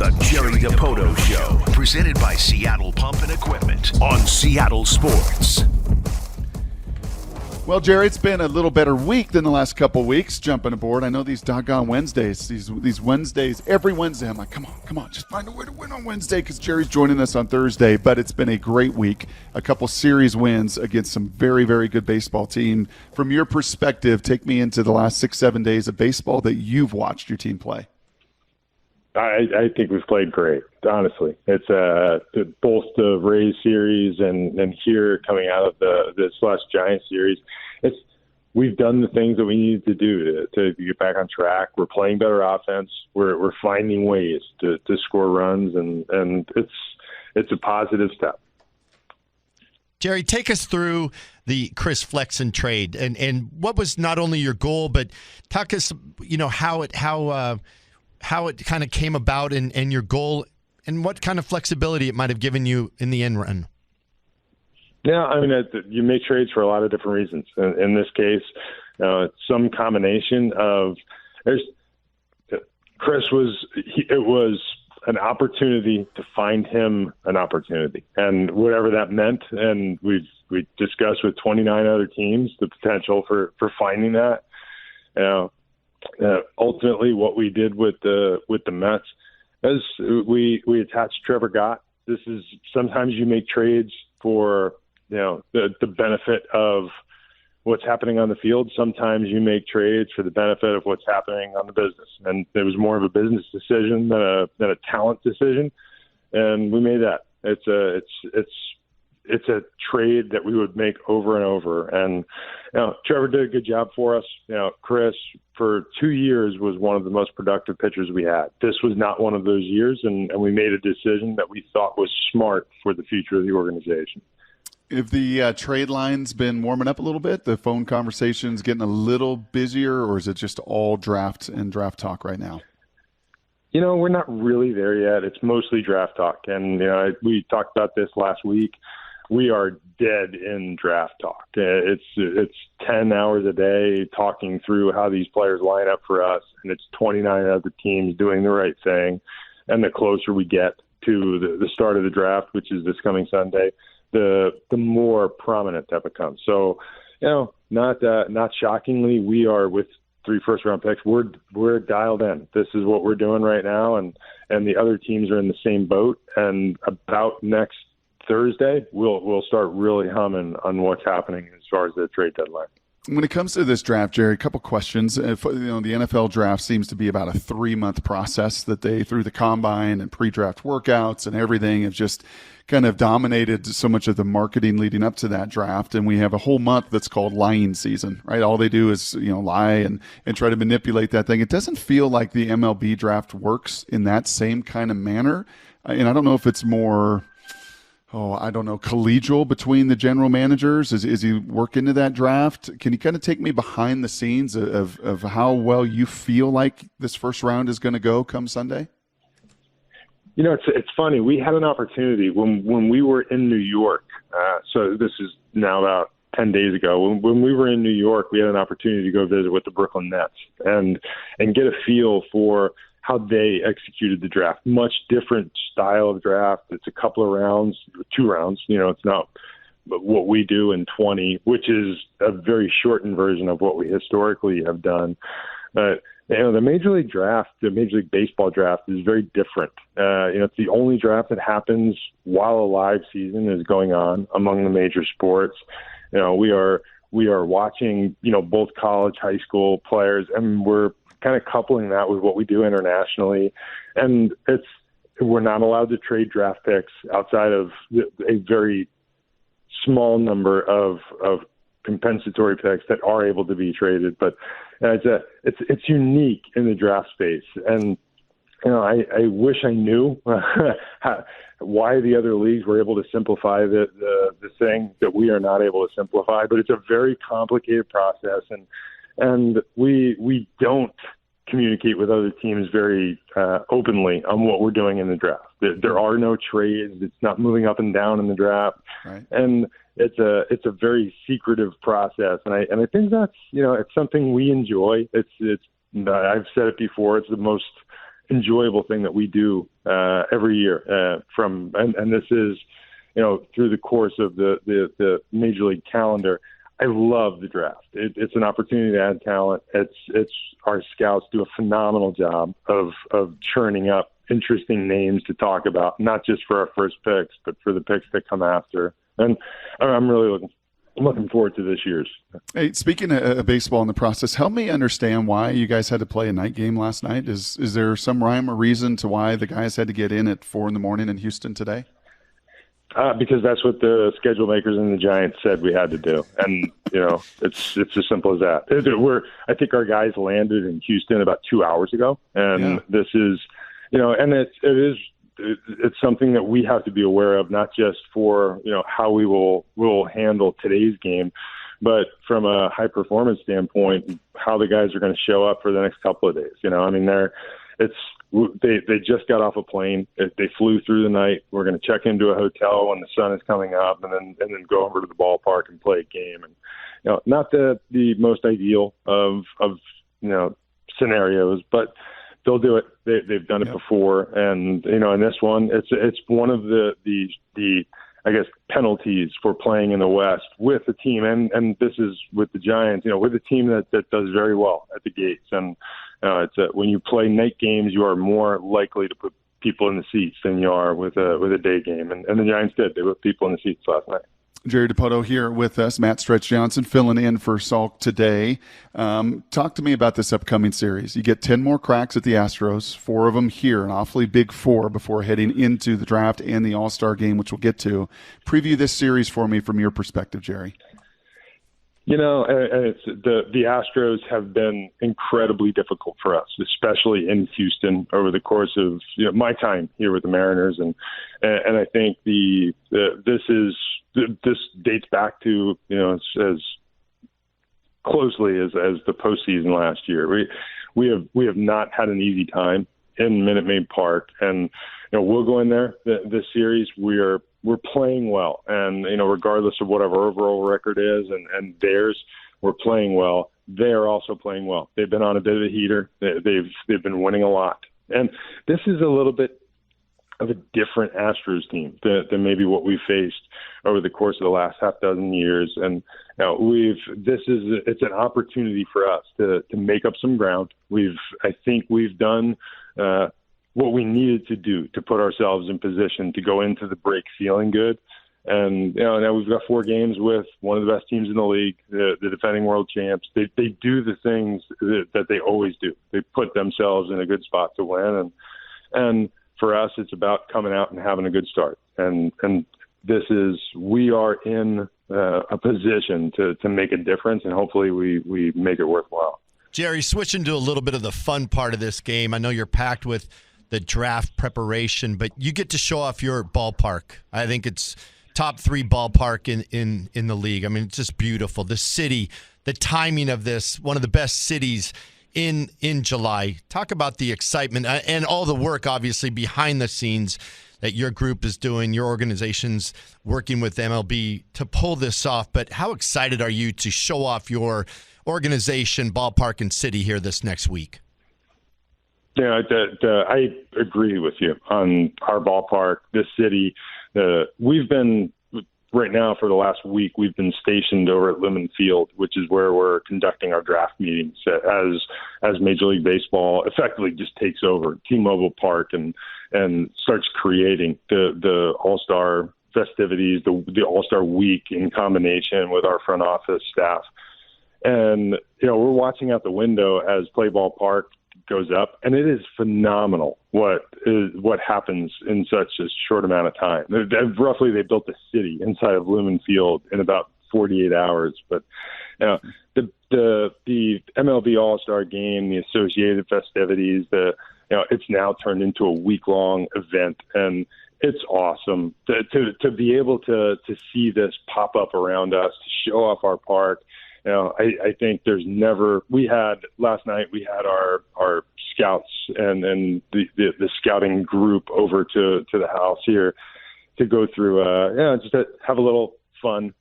The Jerry Dipoto Show, presented by Seattle Pump and Equipment on Seattle Sports. Well, Jerry, it's been a little better week than the last couple weeks jumping aboard. I know these doggone Wednesdays, these Wednesdays, every Wednesday, I'm like, come on, just find a way to win on Wednesday because Jerry's joining us on Thursday. But it's been a great week, a couple series wins against some very, very good baseball team. From your perspective, take me into the last 6-7 days of baseball that you've watched your team play. I think we've played great, honestly. It's both the Rays series and here coming out of the Giants series. We've done the things that we needed to do to get back on track. We're playing better offense. We're finding ways to score runs, and it's a positive step. Jerry, take us through the Chris Flexen trade and what was not only your goal, but talk us, how it kind of came about and your goal and what kind of flexibility it might have given you in the end run. Yeah, I mean, you make trades for a lot of different reasons. In this case, it's some combination of Chris it was an opportunity to find him an opportunity, and whatever that meant. And we discussed with 29 other teams the potential for finding that. Ultimately, what we did with the Mets is we attached Trevor Gott. This is sometimes you make trades for the benefit of what's happening on the field. Sometimes you make trades for the benefit of what's happening on the business. And it was more of a business decision than a talent decision, and we made that. It's a trade that we would make over and over. And Trevor did a good job for us. Chris, for 2 years, was one of the most productive pitchers we had. This was not one of those years, and we made a decision that we thought was smart for the future of the organization. Have the trade line's been warming up a little bit? The phone conversations getting a little busier, or is it just all draft and draft talk right now? We're not really there yet. It's mostly draft talk. And we talked about this last week. We are dead in draft talk. It's 10 hours a day talking through how these players line up for us, and it's 29 other teams doing the right thing. And the closer we get to the start of the draft, which is this coming Sunday, the more prominent that becomes. So, not shockingly, we are with 3 first-round picks. We're dialed in. This is what we're doing right now, and the other teams are in the same boat. And about next Thursday, we'll start really humming on what's happening as far as the trade deadline. When it comes to this draft, Jerry, a couple questions. The NFL draft seems to be about a 3-month process that they, through the combine and pre-draft workouts and everything, have just kind of dominated so much of the marketing leading up to that draft. And we have a whole month that's called lying season, right? All they do is, lie and try to manipulate that thing. It doesn't feel like the MLB draft works in that same kind of manner. And I don't know if it's more collegial between the general managers. Is he work into that draft? Can you kind of take me behind the scenes of how well you feel like this first round is going to go come Sunday? It's funny. We had an opportunity when we were in New York. So this is now about 10 days ago. When we were in New York, we had an opportunity to go visit with the Brooklyn Nets and get a feel for how they executed the draft. Much different style of draft. It's a couple of rounds, 2 rounds. It's not what we do in 20, which is a very shortened version of what we historically have done. But the Major League draft, the Major League Baseball draft, is very different. It's the only draft that happens while a live season is going on among the major sports. We are watching, both college, high school players, and we're kind of coupling that with what we do internationally. And we're not allowed to trade draft picks outside of a very small number of compensatory picks that are able to be traded. But it's unique in the draft space. And, I wish I knew why the other leagues were able to simplify the thing that we are not able to simplify. But it's a very complicated process. And we don't communicate with other teams very openly on what we're doing in the draft. There are no trades. It's not moving up and down in the draft. Right. And it's a very secretive process. And I think that's, it's something we enjoy. I've said it before. It's the most enjoyable thing that we do every year. And this is, through the course of the Major League calendar. I love the draft. It's an opportunity to add talent. It's our scouts do a phenomenal job of churning up interesting names to talk about, not just for our first picks, but for the picks that come after. And I'm really looking forward to this year's. Hey, speaking of baseball in the process, help me understand why you guys had to play a night game last night. Is there some rhyme or reason to why the guys had to get in at 4 a.m. in Houston today? Because that's what the schedule makers and the Giants said we had to do, and it's as simple as that. I think our guys landed in Houston about 2 hours ago, and This is, and it's something that we have to be aware of, not just for how we'll handle today's game, but from a high performance standpoint, how the guys are going to show up for the next couple of days. They just got off a plane. They flew through the night. We're going to check into a hotel when the sun is coming up, and then go over to the ballpark and play a game. And not the most ideal of scenarios, but they'll do it. They've done it before, and in this one, it's one of the I guess penalties for playing in the West with a team, and this is with the Giants, with a team that does very well at the gates. And when you play night games, you are more likely to put people in the seats than you are with a day game. And the Giants did. They put people in the seats last night. Jerry Dipoto here with us. Matt Stretch Johnson filling in for Salk today. Talk to me about this upcoming series. You get 10 more cracks at the Astros, 4 of them here, an awfully big 4 before heading into the draft and the AllStar Game, which we'll get to. Preview this series for me from your perspective, Jerry. It's the Astros have been incredibly difficult for us, especially in Houston over the course of my time here with the Mariners, and I think this dates back to as closely as the postseason last year. We have not had an easy time in Minute Maid Park, and we'll go in there this series. We're playing well, and regardless of what our overall record is and theirs, we're playing well. They are also playing well. They've been on a bit of a heater. They've been winning a lot, and this is a little bit of a different Astros team than maybe what we faced over the course of the last half dozen years. And it's an opportunity for us to make up some ground. I think we've done what we needed to do to put ourselves in position to go into the break feeling good. And now we've got 4 games with one of the best teams in the league, the defending world champs. They do the things that they always do. They put themselves in a good spot to win, and for us, it's about coming out and having a good start. And we are in a position to make a difference, and hopefully we make it worthwhile. Jerry, switching to a little bit of the fun part of this game. I know you're packed with the draft preparation, but you get to show off your ballpark. I think it's top 3 ballpark in the league. I mean, it's just beautiful. The city, the timing of this, one of the best cities in July. Talk about the excitement and all the work, obviously, behind the scenes that your group is doing, your organization's working with MLB to pull this off. But how excited are you to show off your organization, ballpark, and city here this next week? Yeah, I agree with you on our ballpark, this city. We've been, right now for the last week, we've been stationed over at Lemon Field, which is where we're conducting our draft meetings as Major League Baseball effectively just takes over T-Mobile Park and starts creating the All-Star festivities, the All-Star Week in combination with our front office staff. And, we're watching out the window as Play Ball Park goes up, and it is phenomenal what happens in such a short amount of time. Roughly, they built a city inside of Lumen Field in about 48 hours. But the MLB All-Star Game, the associated festivities, it's now turned into a week-long event, and it's awesome to be able to see this pop up around us, to show off our park. I think last night we had our scouts and the scouting group over to the house here to go through, just to have a little fun,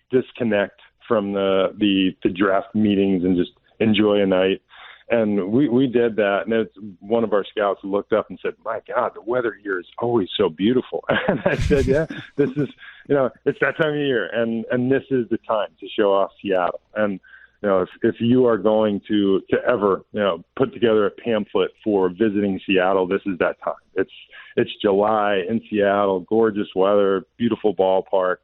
disconnect from the draft meetings and just enjoy a night. And we did that, and it's one of our scouts looked up and said, "My God, the weather here is always so beautiful." And I said, "Yeah, this is, it's that time of year, and this is the time to show off Seattle." And if you are going to ever put together a pamphlet for visiting Seattle, this is that time. It's July in Seattle, gorgeous weather, beautiful ballpark.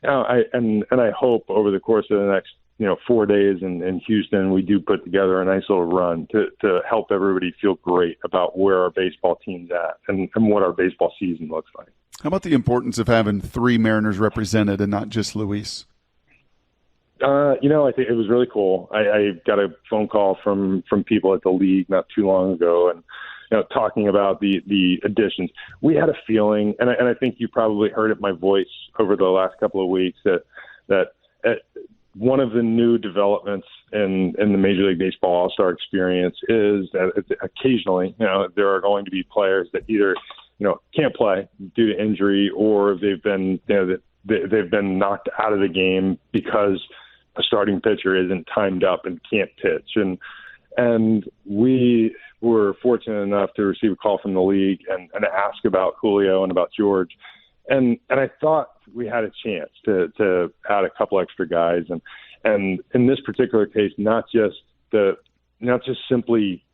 I hope over the course of the next 4 days in Houston, we do put together a nice little run to help everybody feel great about where our baseball team's at and what our baseball season looks like. How about the importance of having 3 Mariners represented and not just Luis? I think it was really cool. I got a phone call from people at the league not too long ago, and talking about the additions. We had a feeling, and I think you probably heard it in my voice over the last couple of weeks, that one of the new developments in the Major League Baseball All-Star experience is that occasionally, there are going to be players that either, can't play due to injury, or they've been knocked out of the game because a starting pitcher isn't timed up and can't pitch. And we were fortunate enough to receive a call from the league and ask about Julio and about George. And I thought we had a chance to add a couple extra guys. And in this particular case, not just simply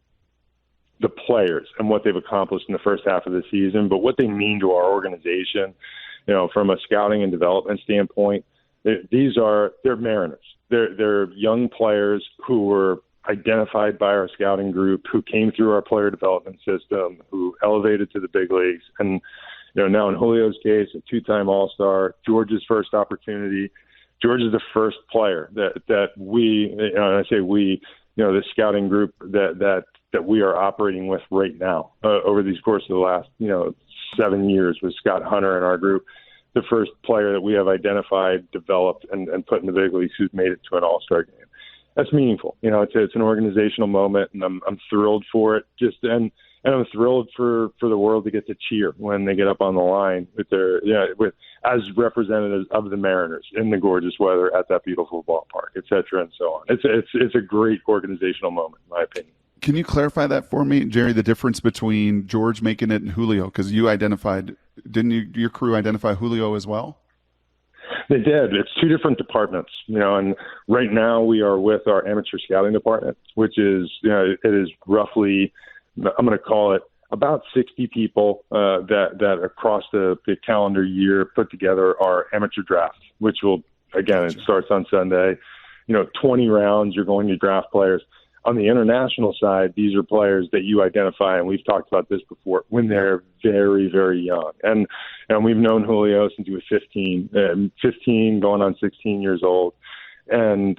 the players and what they've accomplished in the first half of the season, but what they mean to our organization, from a scouting and development standpoint. They're Mariners. They're young players who were identified by our scouting group, who came through our player development system, who elevated to the big leagues. And, now in Julio's case, a 2-time All-Star, George's first opportunity. George is the first player that we, and I say we, the scouting group that we are operating with right now over these course of the last, 7 years with Scott Hunter in our group. The first player that we have identified, developed, and put in the big leagues who's made it to an All-Star game. That's meaningful. It's an organizational moment, and I'm thrilled for it. And I'm thrilled for the world to get to cheer when they get up on the line as representatives of the Mariners in the gorgeous weather at that beautiful ballpark, et cetera, and so on. It's a great organizational moment, in my opinion. Can you clarify that for me, Jerry, the difference between George making it and Julio? Because didn't your crew identify Julio as well? They did. It's 2 different departments, and right now we are with our amateur scouting department, which is, it is roughly, I'm going to call it about 60 people that across the calendar year put together our amateur draft, which will, again, it starts on Sunday. 20 rounds, you're going to draft players. On the international side, these are players that you identify, and we've talked about this before, when they're very, very young. And we've known Julio since he was 15 going on 16 years old. And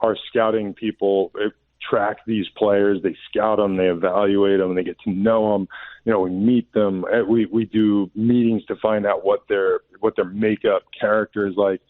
our scouting people track these players. They scout them, they evaluate them, they get to know them. We meet them. We do meetings to find out what their makeup, character is like.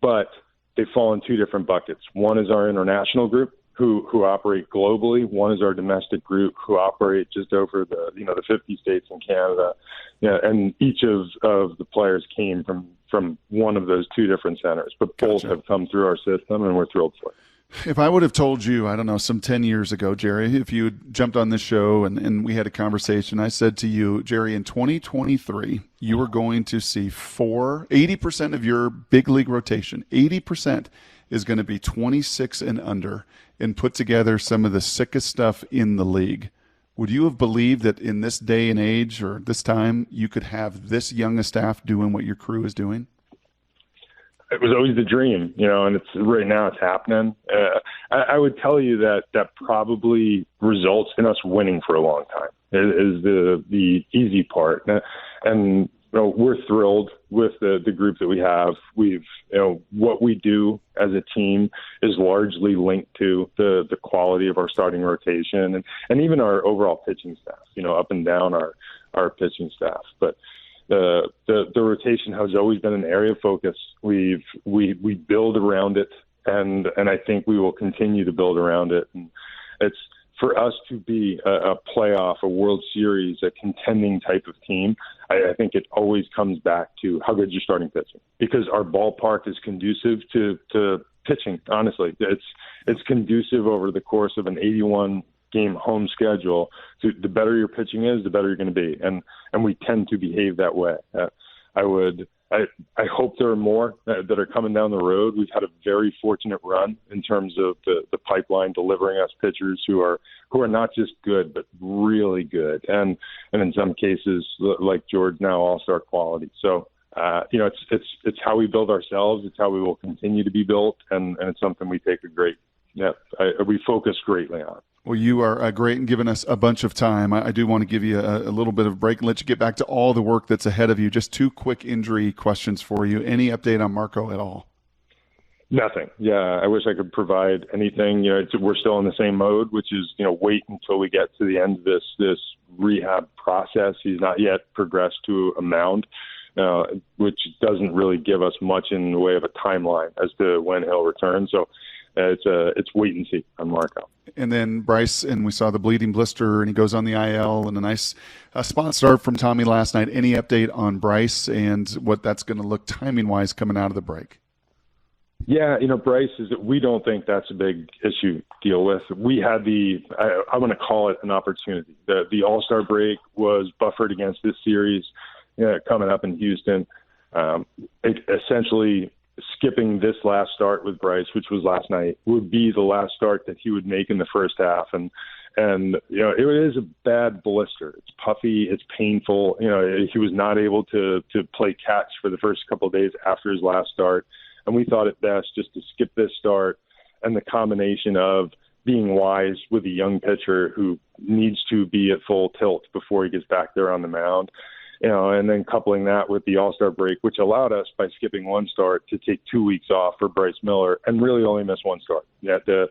But they fall in 2 different buckets. One is our international group, who operate globally. One is our domestic group, who operate just over the 50 states in Canada. And each of the players came from one of those 2 different centers, but both have come through our system, and we're thrilled for it. If I would have told you, I don't know, some 10 years ago, Jerry, if you had jumped on this show and we had a conversation, I said to you, Jerry, in 2023, you were going to see 80% of your big league rotation, 80% is going to be 26 and under, and put together some of the sickest stuff in the league. Would you have believed that in this day and age or this time you could have this young a staff doing what your crew is doing? It was always the dream, and it's right now it's happening. I would tell you that probably results in us winning for a long time is the easy part. And we're thrilled with the group that we have. What we do as a team is largely linked to the quality of our starting rotation and even our overall pitching staff, up and down our pitching staff. But the rotation has always been an area of focus. We build around it, and I think we will continue to build around it. And it's for us to be a playoff, a World Series, a contending type of team. I think it always comes back to how good you're starting pitching, because our ballpark is conducive to pitching. Honestly, it's conducive over the course of an 81 game home schedule. So the better your pitching is, the better you're going to be. And we tend to behave that way. I hope there are more that are coming down the road. We've had a very fortunate run in terms of the pipeline delivering us pitchers who are not just good, but really good. And in some cases, like George, now all-star quality. So, it's how we build ourselves. It's how we will continue to be built. And it's something we take we focus greatly on. Well, you are great and giving us a bunch of time. I do want to give you a little bit of a break and let you get back to all the work that's ahead of you. Just 2 quick injury questions for you. Any update on Marco at all? Nothing. Yeah, I wish I could provide anything. We're still in the same mode, which is, wait until we get to the end of this rehab process. He's not yet progressed to a mound, which doesn't really give us much in the way of a timeline as to when he'll return. So it's wait and see on Marco. And then Bryce, and we saw the bleeding blister, and he goes on the IL, and a nice spot start from Tommy last night. Any update on Bryce and what that's going to look timing-wise coming out of the break? Yeah, Bryce, we don't think that's a big issue to deal with. We had I want to call it an opportunity. The All-Star break was buffered against this series coming up in Houston. Essentially, skipping this last start with Bryce, which was last night, would be the last start that he would make in the first half. And it is a bad blister. It's puffy. It's painful. He was not able to play catch for the first couple of days after his last start. And we thought it best just to skip this start, and the combination of being wise with a young pitcher who needs to be at full tilt before he gets back there on the mound. And then coupling that with the All-Star break, which allowed us, by skipping one start, to take 2 weeks off for Bryce Miller and really only miss one start. Yeah, the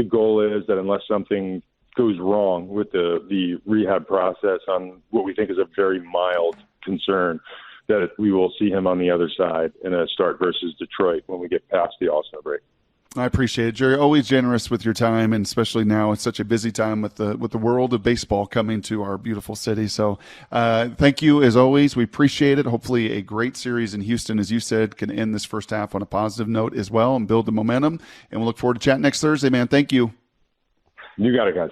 goal is that unless something goes wrong with the rehab process on what we think is a very mild concern, that we will see him on the other side in a start versus Detroit when we get past the All-Star break. I appreciate it, Jerry. Always generous with your time, and especially now it's such a busy time with the world of baseball coming to our beautiful city. So thank you, as always. We appreciate it. Hopefully a great series in Houston, as you said, can end this first half on a positive note as well and build the momentum. And we'll look forward to chatting next Thursday, man. Thank you. You got it, guys.